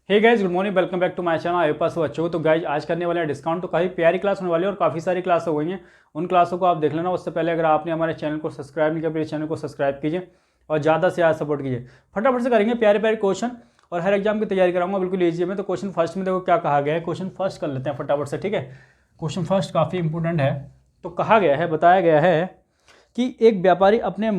Hey guys, good morning, welcome back to my channel. आपके पास बच्चों को तो गाइज आज करने वाले हैं डिस्काउंट। तो काफ़ी प्यारी क्लास होने वाली है और काफ़ी सारी क्लास हो गई हैं। उन क्लासों को आप देख लेना। उससे पहले अगर आपने हमारे चैनल को सब्सक्राइब नहीं किया, प्लीज़ चैनल को सब्सक्राइब कीजिए और ज़्यादा से ज़्यादा सपोर्ट कीजिए। फटाफट से करेंगे प्यारे प्यारे क्वेश्चन और हर एग्जाम की तैयारी कराऊंगा बिल्कुल ईजी में। तो क्वेश्चन फर्स्ट में देखो क्या कहा गया है। क्वेश्चन फर्स्ट कर लेते हैं फटाफट से, ठीक है। क्वेश्चन फर्स्ट काफ़ी इंपॉर्टेंट है। तो कहा गया है, बताया गया है कि एक व्यापारी अपने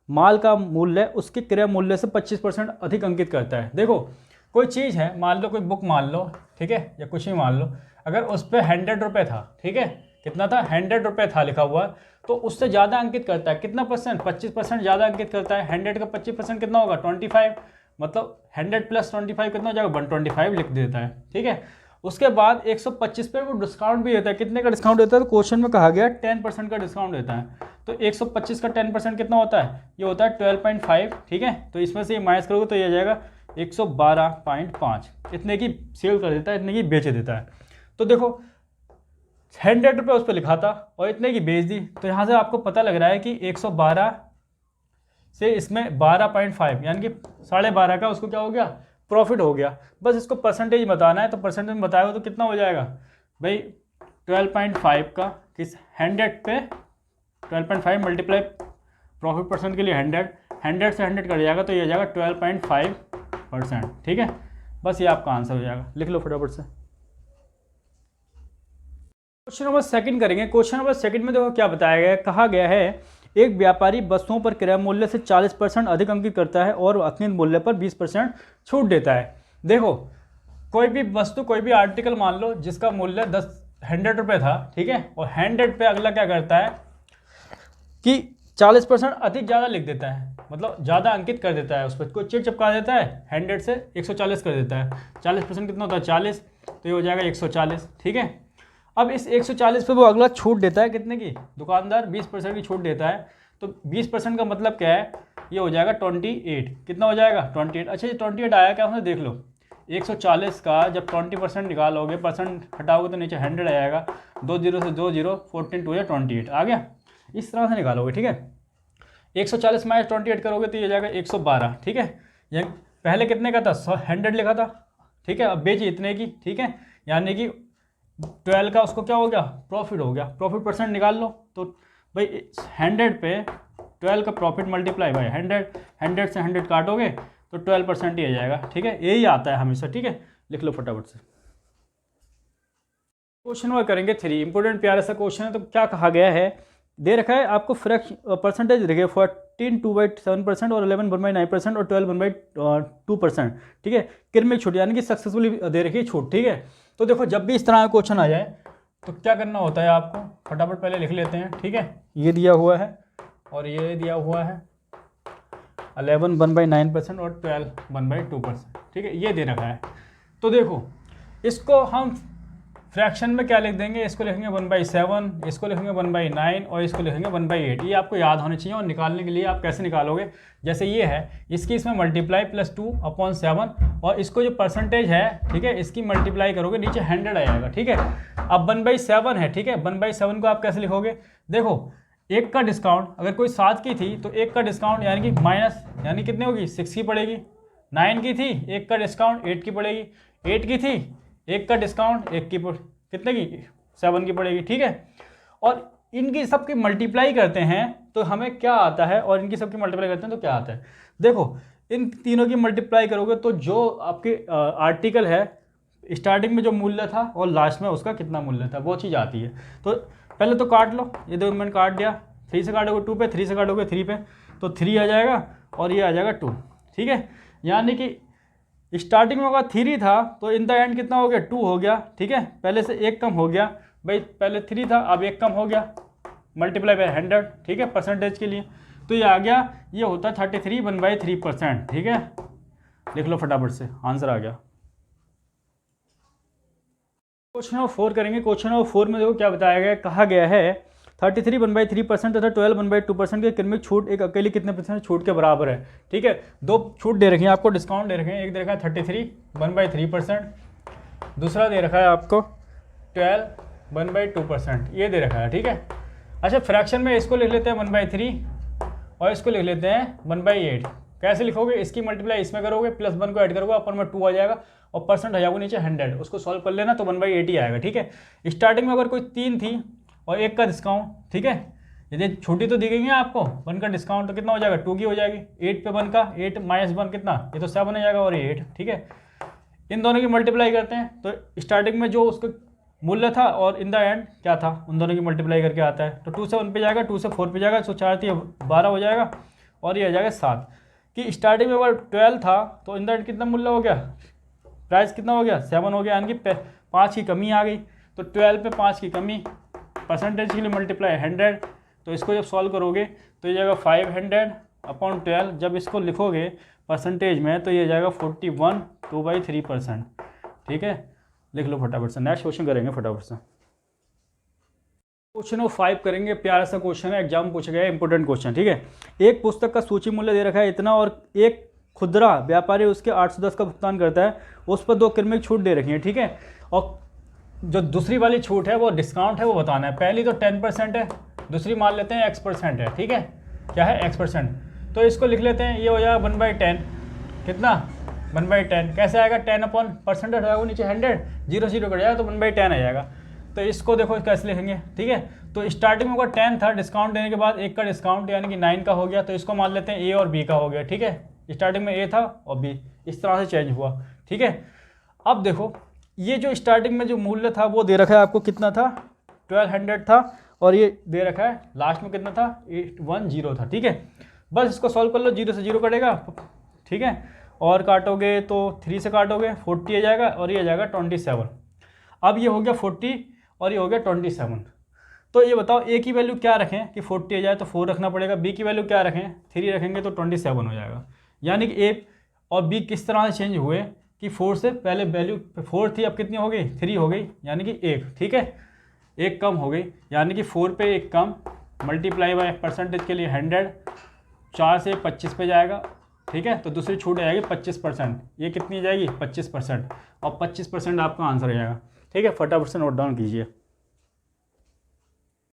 माल का मूल्य उसके क्रय मूल्य से 25% अधिक अंकित करता है। देखो कोई चीज़ है, मान लो कोई बुक मान लो, ठीक है, या कुछ भी मान लो, अगर उस पर 100 रुपये था, ठीक है, कितना था, 100 रुपये था लिखा हुआ, तो उससे ज़्यादा अंकित करता है कितना परसेंट, 25% ज़्यादा अंकित करता है। 100 का 25% कितना होगा, 25, मतलब 100 + 25 कितना हो जाएगा, 125 लिख देता है, ठीक है। उसके बाद 125 पे वो डिस्काउंट भी देता है। कितने का डिस्काउंट देता है, तो क्वेश्चन में कहा गया 10% का डिस्काउंट देता है। तो 125 का 10% कितना होता है, ये होता है 12.5, ठीक है। तो इसमें से ये माइनस करोगे तो ये आ जाएगा 112.5। इतने की सेल कर देता है, इतने की बेच देता है। तो देखो 100 रुपये उस पर लिखा था और इतने की बेच दी। तो यहाँ से आपको पता लग रहा है कि 112 से इसमें 12.5 यानी कि 12.5 का उसको क्या हो गया, प्रॉफिट हो गया। बस इसको परसेंटेज बताना है। तो परसेंटेज बताया तो कितना हो जाएगा भाई, 12.5 का किस 100 पे 12.5 मल्टीप्लाई प्रॉफिट परसेंट के लिए 100 से 100 कर जाएगा तो ये आ जाएगा 12.5%, ठीक है। बस ये आपका आंसर हो जाएगा, लिख लो फटाफट से। क्वेश्चन नंबर सेकंड करेंगे। क्वेश्चन नंबर सेकंड में देखो क्या बताया गया है। कहा गया है एक व्यापारी वस्तुओं पर क्रय मूल्य से 40% अधिक अंकित करता है और अंकित मूल्य पर 20% छूट देता है। देखो कोई भी वस्तु, कोई भी आर्टिकल मान लो जिसका मूल्य 100 रुपये था, ठीक है, और 100 पे अगला क्या करता है कि 40% अधिक ज़्यादा लिख देता है, मतलब ज़्यादा अंकित कर देता है, उस पर कोई चिट चिपका देता है, 100 से 140 कर देता है। 40% कितना होता है, 40, तो ये हो जाएगा 140, ठीक है। अब इस 140 पे वो अगला छूट देता है, कितने की, दुकानदार 20% की छूट देता है। तो 20% का मतलब क्या है, ये हो जाएगा 28, कितना हो जाएगा 28। अच्छा ये 28 आया क्या, हमने देख लो 140 का जब 20% निकालोगे, परसेंट हटाओगे तो नीचे 100 आ जाएगा, 2 0 से 2 0, 14 2 या 28 आ गया। इस तरह से निकालोगे, ठीक है। 140 - 28 करोगे तो ये जाएगा 112, ठीक है। ये पहले कितने का था, 100 लिखा था, ठीक है। अब बेची इतने की, ठीक है, यानी कि 12 का उसको क्या हो गया, प्रॉफिट हो गया। प्रॉफिट परसेंट निकाल लो तो भाई 100 पे 12 का प्रॉफिट मल्टीप्लाई बाय 100 से 100 काटोगे तो 12% ही आ जाएगा, ठीक है। यही आता है हमेशा, ठीक है, लिख लो फटाफट से। क्वेश्चन नंबर करेंगे 3। इंपोर्टेंट प्यारा सा क्वेश्चन है। तो क्या कहा गया है, दे रखा है आपको फ्रैक्शन परसेंटेज देखिए 14 2/7% और 11 1/9% और 12 1/2%, ठीक है। क्रमिक छूट यानी कि सक्सेसफुली दे रखी है छूट, ठीक है। तो देखो जब भी इस तरह का क्वेश्चन आ जाए तो क्या करना होता है आपको, फटाफट पहले लिख लेते हैं, ठीक है। ये दिया हुआ है और ये दिया हुआ है, 11 1/9% और 12 1/2%, ठीक है, ये दे रखा है। तो देखो इसको हम फ्रैक्शन में क्या लिख देंगे, इसको लिखेंगे 1/7, इसको लिखेंगे 1/9 और इसको लिखेंगे 1/8। ये आपको याद होने चाहिए। और निकालने के लिए आप कैसे निकालोगे, जैसे ये है, इसकी इसमें मल्टीप्लाई +2/7 और इसको जो परसेंटेज है, ठीक है, इसकी मल्टीप्लाई करोगे, नीचे 100 आ जाएगा, ठीक है। अब 1/7 है, ठीक है, 1/7 को आप कैसे लिखोगे, देखो 1 का डिस्काउंट, अगर कोई 7 की थी तो 1 का डिस्काउंट यानी कि माइनस, यानी कितनी होगी, 6 की पड़ेगी। 9 की थी, 1 का डिस्काउंट 8 की पड़ेगी। 8 की थी, 1 का डिस्काउंट 1 की कितने की, 7 की पड़ेगी, ठीक है। और इनकी सबकी मल्टीप्लाई करते हैं तो हमें क्या आता है, और इनकी सबकी मल्टीप्लाई करते हैं तो क्या आता है। देखो इन तीनों की मल्टीप्लाई करोगे तो जो आपके आर्टिकल है, स्टार्टिंग में जो मूल्य था और लास्ट में उसका कितना मूल्य था, वो चीज़ आती है। तो पहले तो काट लो, ये देखो मैंने काट दिया, 3 से काटोगे 2 पे, 3 से काटोगे 3 पे, तो 3 आ जाएगा और ये आ जाएगा 2, ठीक है। यानी कि स्टार्टिंग में अगर 3 था तो इन द एंड कितना हो गया, 2 हो गया, ठीक है। पहले से 1 कम हो गया भाई, पहले 3 था अब 1 कम हो गया, मल्टीप्लाई बाय 100, ठीक है, परसेंटेज के लिए। तो ये आ गया, ये होता है 33 1/3%, ठीक है। लिख लो फटाफट से, आंसर आ गया। क्वेश्चन नंबर 4 करेंगे। क्वेश्चन नंबर 4 में देखो क्या बताया गया। कहा गया है 33 1/3% तथा 12 1/2% के क्रमिक छूट एक अकेली कितने परसेंट छूट के बराबर है, ठीक है। 2 छूट दे रखी हैं आपको, डिस्काउंट दे रखे हैं। एक दे रखा है 33 1/3%, दूसरा दे रखा है आपको 12 1/2%, ये दे रखा है, ठीक है। अच्छा फ्रैक्शन में इसको लिख लेते हैं 1/3 और इसको लिख लेते हैं 1/8। कैसे लिखोगे, इसकी मल्टीप्लाई इसमें करोगे, प्लस 1 को ऐड करोगे, अपर में 2 आ जाएगा और परसेंट आ जाओगे नीचे 100, उसको सॉल्व कर लेना तो 1/80 आएगा। ठीक है, स्टार्टिंग में अगर कोई 3 थी और 1 का डिस्काउंट, ठीक है, यदि छोटी तो दी गई है आपको, 1 का डिस्काउंट तो कितना हो जाएगा, 2 की हो जाएगी, 8 पे 1 का, 8 - 1 कितना, ये तो 7 हो जाएगा और ये 8। ठीक है, इन दोनों की मल्टीप्लाई करते हैं तो स्टार्टिंग में जो उसका मूल्य था और इन द एंड क्या था, उन दोनों की मल्टीप्लाई करके आता है। तो 2 से 1 पे जाएगा, 2 से 4 पे जाएगा, तो 4 3 12 हो जाएगा और ये आ जाएगा 7। कि स्टार्टिंग में अगर 12 था तो इन द एंड कितना मूल्य हो गया, प्राइस कितना हो गया, 7 हो गया, यानी कि 5 की कमी आ गई। तो 12 पे 5 की कमी, परसेंटेज के लिए मल्टीप्लाई 100, तो इसको जब सॉल्व करोगे तो ये जाएगा 500/12। जब इसको लिखोगे परसेंटेज में तो ये जाएगा 41 2/3%। ठीक है, लिख लो फटाफट से। नेक्स्ट क्वेश्चन करेंगे फटाफट से। क्वेश्चन नंबर 5 करेंगे, प्यारा सा क्वेश्चन है, एग्जाम पूछा गया है, इंपोर्टेंट क्वेश्चन। ठीक है, एक पुस्तक का सूची मूल्य दे रखा है इतना और एक खुदरा व्यापारी उसके 810 का भुगतान करता है, उस पर 2 क्रमिक छूट दे रखी है। ठीक है, और जो दूसरी वाली छूट है वो डिस्काउंट है, वो बताना है। पहली तो 10% है, दूसरी मान लेते हैं X% है। ठीक है, क्या है, X%। तो इसको लिख लेते हैं, ये हो जाएगा 1/10, कितना, 1/10। कैसे आएगा, 10/% हटाओगे नीचे 100, 0 0 कट जाएगा तो 1/10 आ जाएगा। तो इसको देखो कैसे लिखेंगे। ठीक है, तो स्टार्टिंग में अगर 10 था, डिस्काउंट देने के बाद 1 का डिस्काउंट यानी कि 9 का हो गया, तो इसको मान लेते हैं A और B का हो गया। ठीक है, स्टार्टिंग में A था और B, इस तरह से चेंज हुआ। ठीक है, अब देखो ये जो स्टार्टिंग में जो मूल्य था वो दे रखा है आपको, कितना था, 1200 था, और ये दे रखा है लास्ट में कितना था, 810 था। ठीक है, बस इसको सॉल्व कर लो, 0 से 0 कटेगा। ठीक है, और काटोगे तो 3 से काटोगे 40 आ जाएगा और ये आ जाएगा 27। अब ये हो गया 40 और ये हो गया 27। तो ये बताओ A की वैल्यू क्या रखें कि 40 आ जाए, तो 4 रखना पड़ेगा। B की वैल्यू क्या रखें, 3 रखेंगे तो 27 हो जाएगा। यानी कि A और B किस तरह से चेंज हुए कि 4 से पहले वैल्यू 4 थी, अब कितनी हो गई, 3 हो गई, यानी कि 1। ठीक है, 1 कम हो गई, यानी कि 4 पे 1 कम, मल्टीप्लाई बाय परसेंटेज के लिए 100, 4 से 25 पे जाएगा। ठीक है, तो दूसरी छूट आ जाएगी 25%, ये कितनी जाएगी, 25%, और 25% आपका आंसर आ जाएगा। ठीक है, फटाफट से नोट डाउन कीजिए।